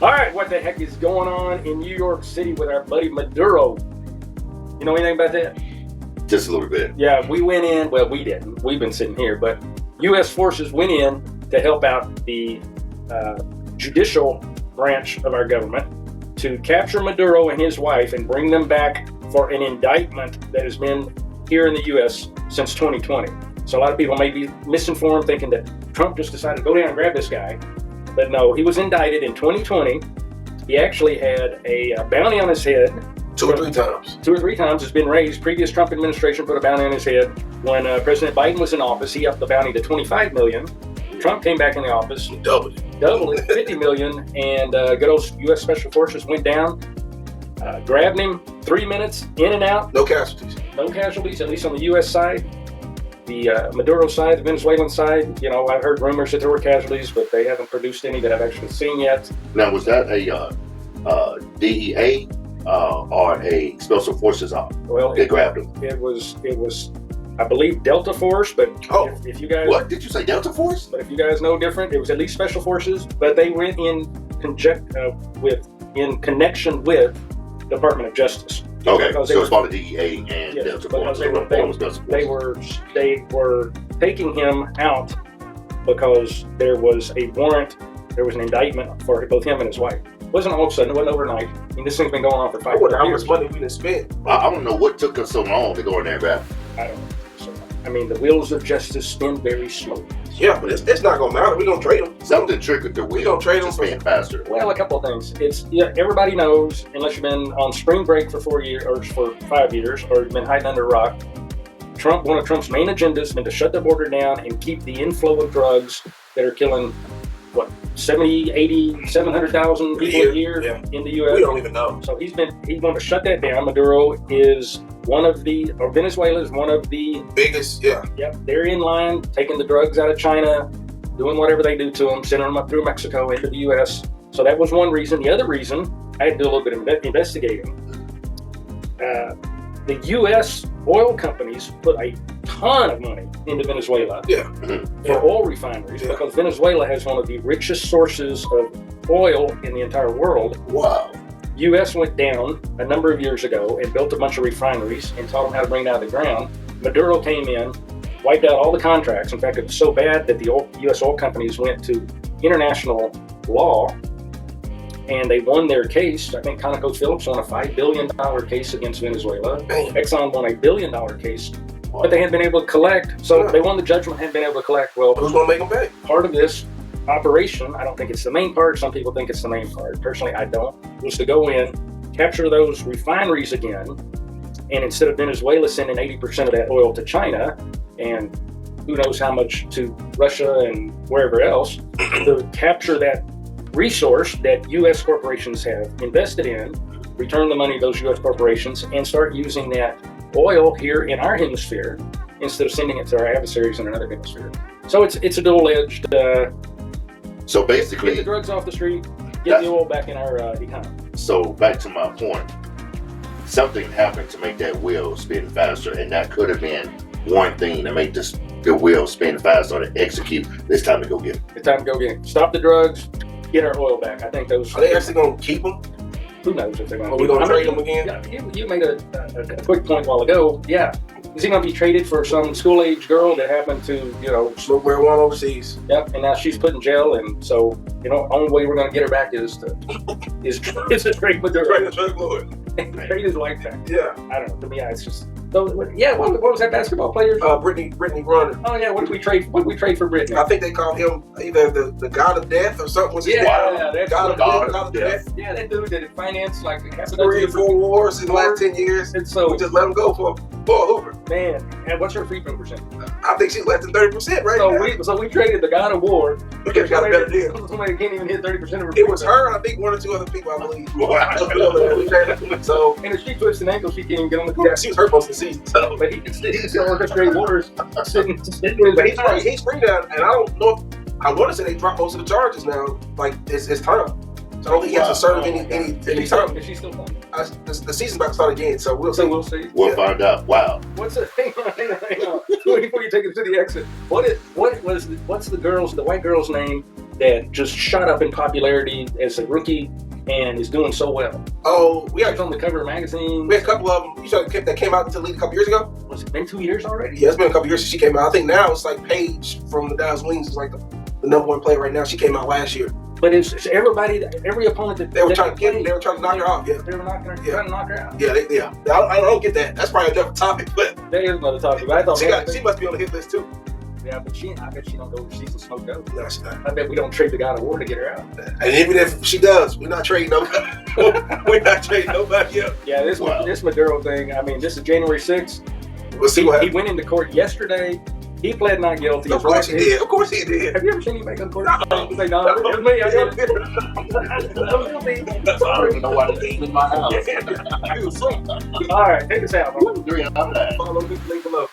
All right, what the heck is going on in New York City with our buddy Maduro? You know anything about that? Just a little bit. Yeah, we went in. Well, we didn't. We've been sitting here, but U.S. forces went in to help out the judicial branch of our government to capture Maduro and his wife and bring them back for an indictment that has been here in the U.S. since 2020. So a lot of people may be misinformed, thinking that Trump just decided to go down and grab this guy. But no, he was indicted in 2020. He actually had a bounty on his head. Two or three times. It's been raised. Previous Trump administration put a bounty on his head. When President Biden was in office, he upped the bounty to $25 million. Trump came back in the office. Doubled it, $50 million. And good old U.S. Special Forces went down, grabbed him, 3 minutes, in and out. No casualties. No casualties, at least on the U.S. side. The Maduro side, the Venezuelan side, you know, I've heard rumors that there were casualties, but they haven't produced any that I've actually seen yet. Now, was that a DEA or a Special Forces op? Well, they grabbed him. It was, I believe, Delta Force, but if you guys... What? Did you say Delta Force? But if you guys know different, it was at least Special Forces, but they went in connection with Department of Justice. Okay, so it's part of DEA and yes, Delta because Force. They were taking him out because there was a warrant, there was an indictment for both him and his wife. It wasn't all of a sudden, it wasn't overnight. I mean, this thing's been going on for 5 years. I wonder how much money we didn't spend. I don't know what took us so long to go in there and grab him. I don't know. So, I mean, the wheels of justice spin very slowly. Yeah, but it's not going to matter. We're going to trade them. Something triggered the wheel. We're going to trade them for spin faster. Well, a couple of things. Everybody knows, unless you've been on spring break for 4 years or for 5 years, or you've been hiding under a rock, one of Trump's main agendas has been to shut the border down and keep the inflow of drugs that are killing, 70, 80, 700,000 people a year in the U.S. We don't even know. So he's going to shut that down. Maduro is Venezuela is one of the biggest, Yep, they're in line, taking the drugs out of China, doing whatever they do to them, sending them up through Mexico into the U.S. So that was one reason. The other reason, I had to do a little bit of investigating. The U.S. oil companies put a ton of money into Venezuela for oil refineries because Venezuela has one of the richest sources of oil in the entire world. Wow. U.S. went down a number of years ago and built a bunch of refineries and taught them how to bring it out of the ground. Maduro came in, wiped out all the contracts. In fact, it was so bad that the U.S. oil companies went to international law and they won their case. I think ConocoPhillips won a $5 billion case against Venezuela. Exxon won a $1 billion case, but they hadn't been able to collect. So they won the judgment, hadn't been able to collect. Well, who's going to make them pay? Part of this operation, I don't think it's the main part. Some people think it's the main part. Personally, I don't. Was to go in, capture those refineries again, and instead of Venezuela sending 80% of that oil to China, and who knows how much to Russia and wherever else, to capture that resource that U.S. corporations have invested in, return the money to those U.S. corporations, and start using that oil here in our hemisphere instead of sending it to our adversaries in another hemisphere. So it's a dual-edged. So basically, get the drugs off the street, get the oil back in our economy. So back to my point, something happened to make that wheel spin faster, and that could have been one thing to make the wheel spin faster to execute. It's time to go get it. It's time to go get it. Stop the drugs. Get our oil back. I think those. Are they actually going to keep them? Who knows if they're going to? Are we going to trade them again? Yeah, you made a quick point a while ago. Yeah, is he going to be traded for some school-age girl that happened to smoke marijuana overseas? Yep, and now she's put in jail, and so only way we're going to get her back is to trade with her. Trade his life back. Yeah, I don't know. To me, it's just. So, what was that basketball player? Brittany Griner. Oh yeah, what did we trade for Brittany? I think they called him either the god of death or something. Was his name? That's god of death. Yeah, that dude that financed like 3 or 4 wars in the last 10 years. And so we just let him go for Hoover. Man, and what's her free throw percentage? I think she's less than 30% right now. So we traded the god of war. We could have got a better deal. Somebody can't even hit 30% of her. It was her, and I think 1 or 2 other people, I believe. So, and if she twists an ankle, she can't even get on the court. Yeah, she was hurt most of the season. So. But he can still orchestrate wars sitting But he's free now, and I don't know. I want to say they dropped most of the charges now. Like it's time. So I don't think he has to serve any time. Is she still playing? The season's about to start again, so we'll see. We'll find out. Wow. What's the thing? Hang on. Before you take it to the exit, what's the white girl's name that just shot up in popularity as a rookie and is doing so well. Oh, we She's had on the cover of magazines. a couple of them. You saw that came out to lead a couple years ago. Was it been 2 years already? Yeah, it's been a couple years since she came out. I think now it's like Paige from the Dallas Wings is like the number one player right now. She came out last year. But it's everybody, every opponent that They were trying to get her. They were trying to knock her off. Yeah, They were knocking her, Yeah. trying to knock her out. yeah. I don't get that. That's probably another topic, but That is another topic. I thought she must be on the hit list too. yeah, but I bet she don't go overseas and smoke dope. No, she's not. I bet we don't trade the God of War to get her out. And even if she does, we're not trading nobody. We're not trading nobody else. Yeah, this Maduro thing. I mean, this is January 6th. We'll see what He happens. went into court yesterday. He pled not guilty. Of course he did. Of course he did. Have you ever seen anybody go to court? No. Say, no, it was me. I did it. I don't even know why they came in my house. All right, take us out. Follow Follow me, link below.